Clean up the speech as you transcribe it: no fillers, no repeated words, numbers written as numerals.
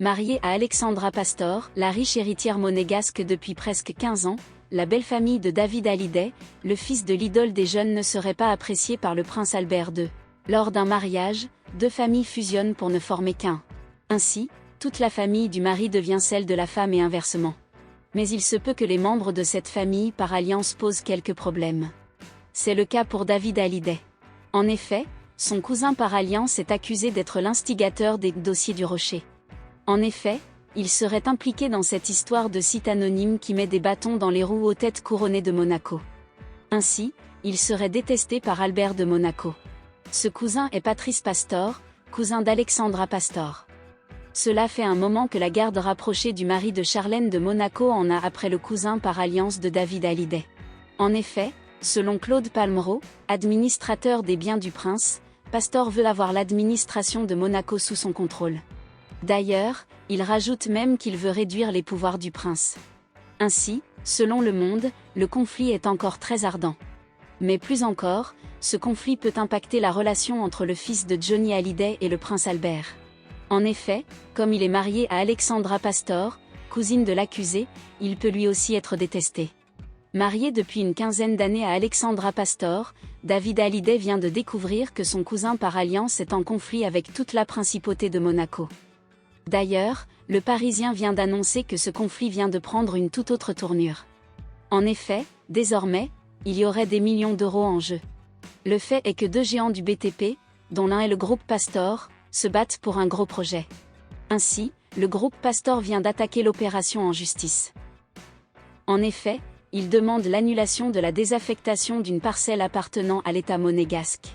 Mariée à Alexandra Pastor, la riche héritière monégasque depuis presque 15 ans, la belle famille de David Hallyday, le fils de l'idole des jeunes, ne serait pas appréciée par le prince Albert II. Lors d'un mariage, deux familles fusionnent pour ne former qu'un. Ainsi, toute la famille du mari devient celle de la femme et inversement. Mais il se peut que les membres de cette famille par alliance posent quelques problèmes. C'est le cas pour David Hallyday. En effet, son cousin par alliance est accusé d'être l'instigateur des dossiers du Rocher. En effet, il serait impliqué dans cette histoire de site anonyme qui met des bâtons dans les roues aux têtes couronnées de Monaco. Ainsi, il serait détesté par Albert de Monaco. Ce cousin est Patrice Pastor, cousin d'Alexandra Pastor. Cela fait un moment que la garde rapprochée du mari de Charlène de Monaco en a après le cousin par alliance de David Hallyday. En effet, selon Claude Palmerault, administrateur des biens du prince, Pastor veut avoir l'administration de Monaco sous son contrôle. D'ailleurs, il rajoute même qu'il veut réduire les pouvoirs du prince. Ainsi, selon Le Monde, le conflit est encore très ardent. Mais plus encore, ce conflit peut impacter la relation entre le fils de Johnny Hallyday et le prince Albert. En effet, comme il est marié à Alexandra Pastor, cousine de l'accusé, il peut lui aussi être détesté. Marié depuis une quinzaine d'années à Alexandra Pastor, David Hallyday vient de découvrir que son cousin par alliance est en conflit avec toute la principauté de Monaco. D'ailleurs, le Parisien vient d'annoncer que ce conflit vient de prendre une toute autre tournure. En effet, désormais, il y aurait des millions d'euros en jeu. Le fait est que deux géants du BTP, dont l'un est le groupe Pastor, se battent pour un gros projet. Ainsi, le groupe Pastor vient d'attaquer l'opération en justice. En effet, il demande l'annulation de la désaffectation d'une parcelle appartenant à l'État monégasque.